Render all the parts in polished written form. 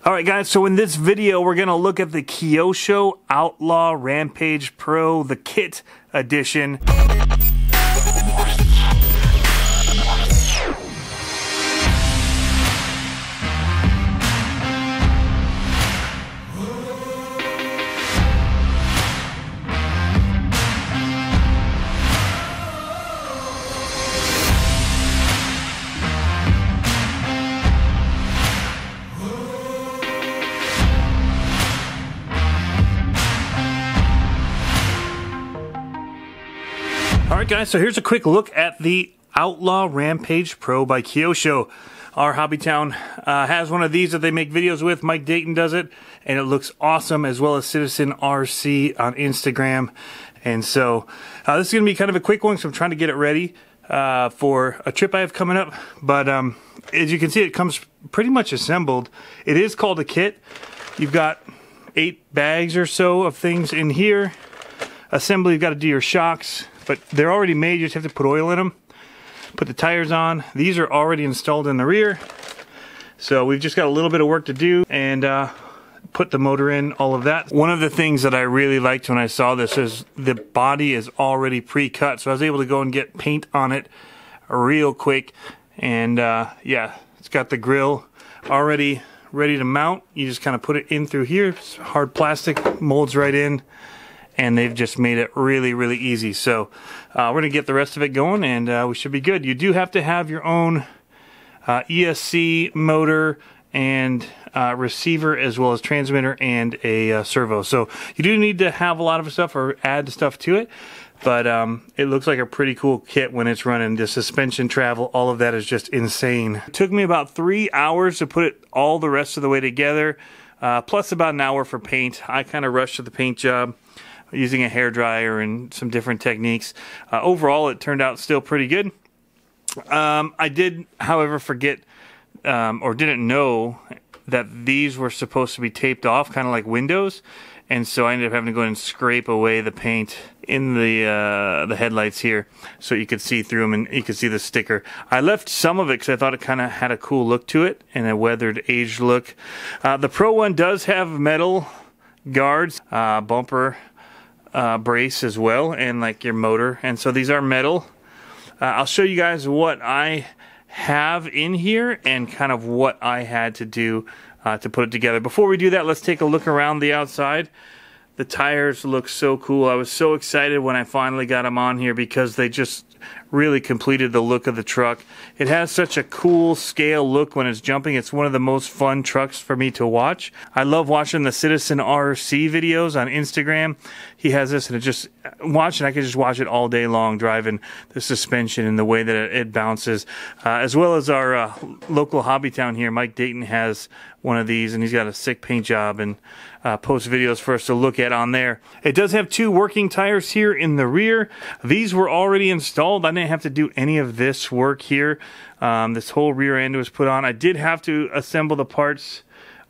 Alright guys, so in this video we're going to look at the Kyosho Outlaw Rampage Pro, the kit edition. Alright guys, so here's a quick look at the Outlaw Rampage Pro by Kyosho. Our Hobbytown has one of these that they make videos with. Mike Dayton does it, and it looks awesome, as well as CCxRC on Instagram. And so this is going to be kind of a quick one, so I'm trying to get it ready for a trip I have coming up. But as you can see, it comes pretty much assembled. It is called a kit. You've got 8 bags or so of things in here. Assembly, you've got to do your shocks, but they're already made. You just have to put oil in them, put the tires on. These are already installed in the rear, so we've just got a little bit of work to do and put the motor in, all of that. One of the things that I really liked when I saw this is the body is already pre-cut, so I was able to go and get paint on it real quick. And yeah, it's got the grill already ready to mount. You just kind of put it in through here. It's hard plastic, molds right in. And they've just made it really, really easy. So we're going to get the rest of it going, and we should be good. You do have to have your own ESC motor and receiver, as well as transmitter and a servo. So you do need to have a lot of stuff or add stuff to it. But it looks like a pretty cool kit when it's running. The suspension travel, all of that is just insane. It took me about 3 hours to put it all the rest of the way together, plus about an hour for paint. I kind of rushed to the paint job, using a hairdryer and some different techniques. Overall, it turned out still pretty good. I did, however, forget or didn't know that these were supposed to be taped off, kind of like windows, and so I ended up having to go and scrape away the paint in the headlights here, so you could see through them and you could see the sticker. I left some of it because I thought it kind of had a cool look to it and a weathered, aged look. The Pro one does have metal guards, bumper brace as well, and like your motor, and so these are metal. I'll show you guys what I have in here and kind of what I had to do to put it together. Before we do that, let's take a look around the outside. The tires look so cool. I was so excited when I finally got them on here because they just really completed the look of the truck. It has such a cool scale look when it's jumping. It's one of the most fun trucks for me to watch. I love watching the CCxRC videos on Instagram. He has this, and it just watching. I could just watch it all day long, driving the suspension and the way that it bounces. As well as our local Hobbytown here, Mike Dayton has one of these, and he's got a sick paint job and posts videos for us to look at on there. It does have 2 working tires here in the rear. These were already installed. I didn't have to do any of this work here. This whole rear end was put on. I did have to assemble the parts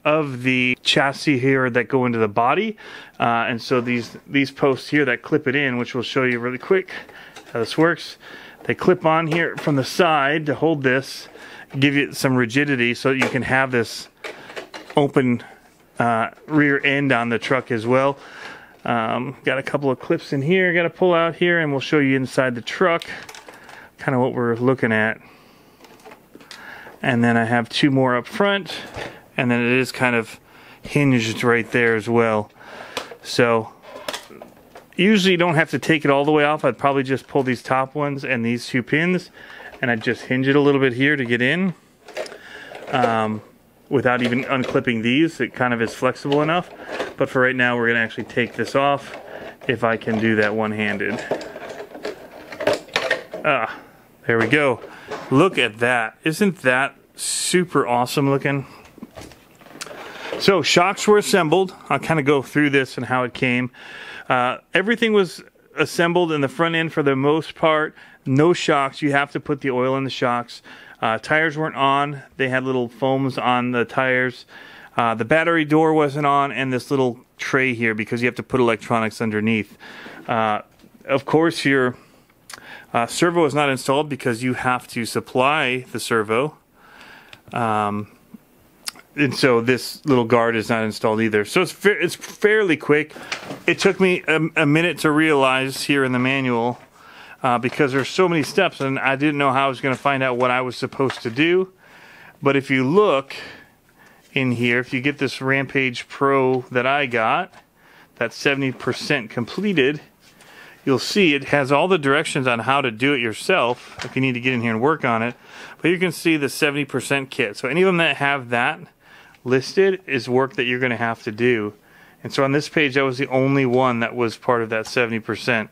of the chassis here that go into the body, and so these posts here that clip it in, which we'll show you really quick how this works. They clip on here from the side to hold this, give you some rigidity so you can have this open rear end on the truck as well. Got a couple of clips in here, got to pull out here, and we'll show you inside the truck kind of what we're looking at. And then I have 2 more up front, and then it is kind of hinged right there as well. So usually you don't have to take it all the way off. I'd probably just pull these top ones and these 2 pins, and I'd just hinge it a little bit here to get in. Without even unclipping these, it kind of is flexible enough. But for right now, we're going to actually take this off, if I can do that one-handed. There we go. Look at that. Isn't that super awesome looking? So shocks were assembled. I'll kind of go through this and how it came. Everything was assembled in the front end for the most part. No shocks. You have to put the oil in the shocks. Tires weren't on. They had little foams on the tires. The battery door wasn't on, and this little tray here, because you have to put electronics underneath. Of course, your servo is not installed because you have to supply the servo. And so this little guard is not installed either. So it's fairly quick. It took me a minute to realize here in the manual because there's so many steps and I didn't know how I was going to find out what I was supposed to do. But if you look in here, if you get this Rampage Pro that I got, that's 70% completed, you'll see it has all the directions on how to do it yourself if you need to get in here and work on it. But you can see the 70% kit. So any of them that have that listed is work that you're going to have to do. And so on this page, that was the only one that was part of that 70%.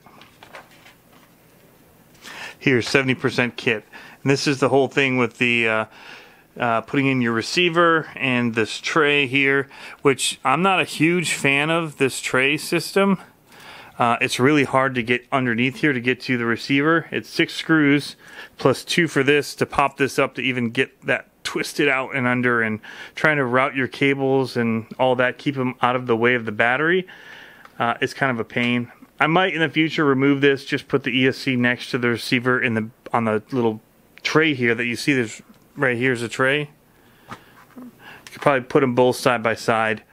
Here's 70% kit. And this is the whole thing with the putting in your receiver and this tray here, which I'm not a huge fan of this tray system. It's really hard to get underneath here to get to the receiver. It's 6 screws plus 2 for this to pop this up to even get that twisted out and under, and trying to route your cables and all that, keep them out of the way of the battery. It's kind of a pain. I might in the future remove this, just put the ESC next to the receiver in on the little tray here that you see. There's right here's a tray. You could probably put them both side by side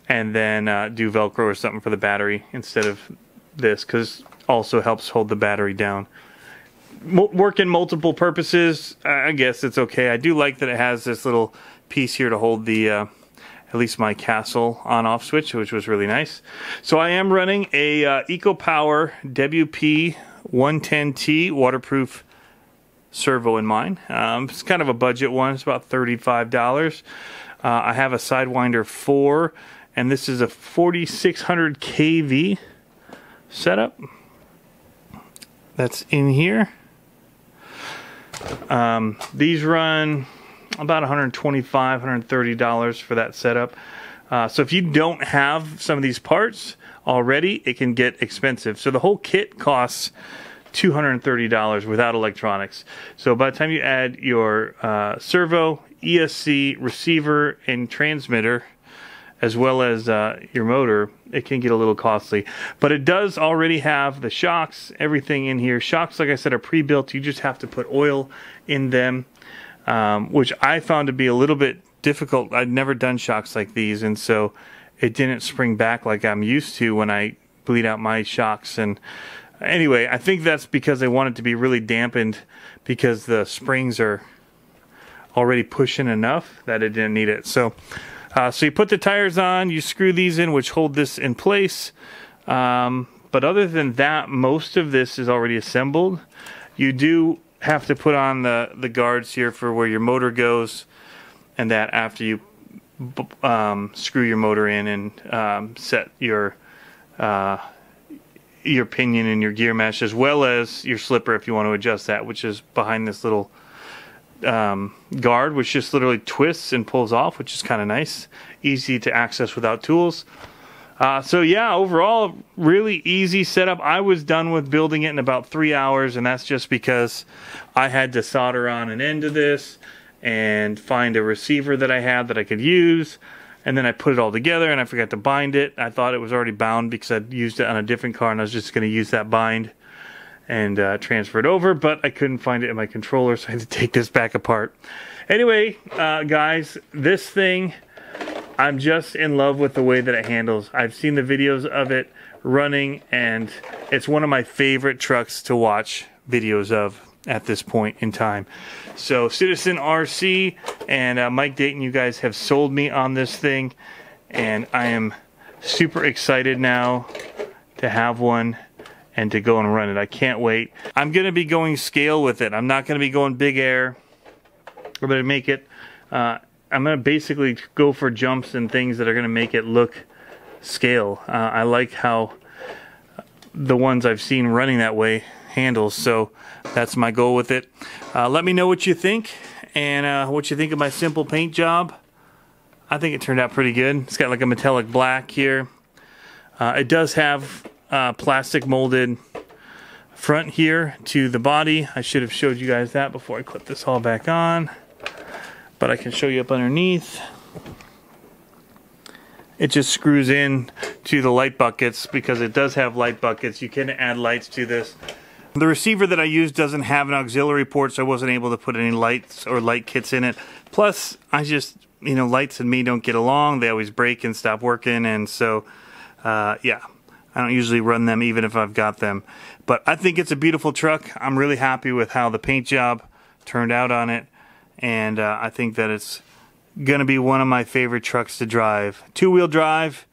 and then do Velcro or something for the battery instead of this, because also helps hold the battery down. Work in multiple purposes. I guess it's okay. I do like that it has this little piece here to hold the at least my Castle on-off switch, which was really nice. So I am running a EcoPower WP 110T waterproof servo in mine. It's kind of a budget one. It's about $35. I have a Sidewinder 4, and this is a 4600 kV setup that's in here. These run about $125, $130 for that setup. So if you don't have some of these parts already, it can get expensive. So the whole kit costs $230 without electronics. So by the time you add your servo, ESC, receiver, and transmitter, as well as your motor, it can get a little costly. But it does already have the shocks, everything in here. Shocks, like I said, are pre-built. You just have to put oil in them, which I found to be a little bit difficult. I'd never done shocks like these, and so it didn't spring back like I'm used to when I bleed out my shocks. And anyway, I think that's because they want it to be really dampened, because the springs are already pushing enough that it didn't need it. So you put the tires on, you screw these in, which hold this in place. But other than that, most of this is already assembled. You do have to put on the guards here for where your motor goes, and that after you screw your motor in and set your pinion and your gear mesh, as well as your slipper if you want to adjust that, which is behind this little guard, which just literally twists and pulls off, which is kind of nice, easy to access without tools. So yeah, overall really easy setup. I was done with building it in about 3 hours, and that's just because I had to solder on an end of this and find a receiver that I had that I could use, and then I put it all together and I forgot to bind it. I thought it was already bound because I'd used it on a different car and I was just going to use that bind and transfer it over, but I couldn't find it in my controller, so I had to take this back apart. Anyway, guys, this thing, I'm just in love with the way that it handles. I've seen the videos of it running, and it's one of my favorite trucks to watch videos of at this point in time. So CCxRC and Mike Dayton, you guys have sold me on this thing, and I am super excited now to have one and to go and run it. I can't wait. I'm going to be going scale with it. I'm not going to be going big air. I'm going to make it, I'm going to basically go for jumps and things that are going to make it look scale. I like how the ones I've seen running that way handles, so that's my goal with it. Let me know what you think, and what you think of my simple paint job. I think it turned out pretty good. It's got like a metallic black here. It does have plastic molded front here to the body. I should have showed you guys that before I clip this all back on, but I can show you up underneath. It just screws in to the light buckets, because it does have light buckets. You can add lights to this. The receiver that I use doesn't have an auxiliary port, so I wasn't able to put any lights or light kits in it. Plus, I just lights and me don't get along. They always break and stop working, and so yeah, I don't usually run them even if I've got them. But I think it's a beautiful truck. I'm really happy with how the paint job turned out on it, and I think that it's going to be one of my favorite trucks to drive. Two-wheel drive,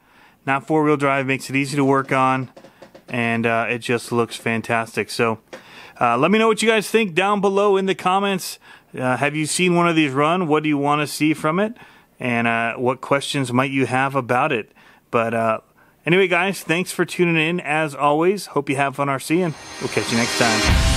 not four-wheel drive, makes it easy to work on, and it just looks fantastic. So let me know what you guys think down below in the comments. Have you seen one of these run? What do you want to see from it? And what questions might you have about it? But anyway, guys, thanks for tuning in as always. Hope you have fun RCing. We'll catch you next time.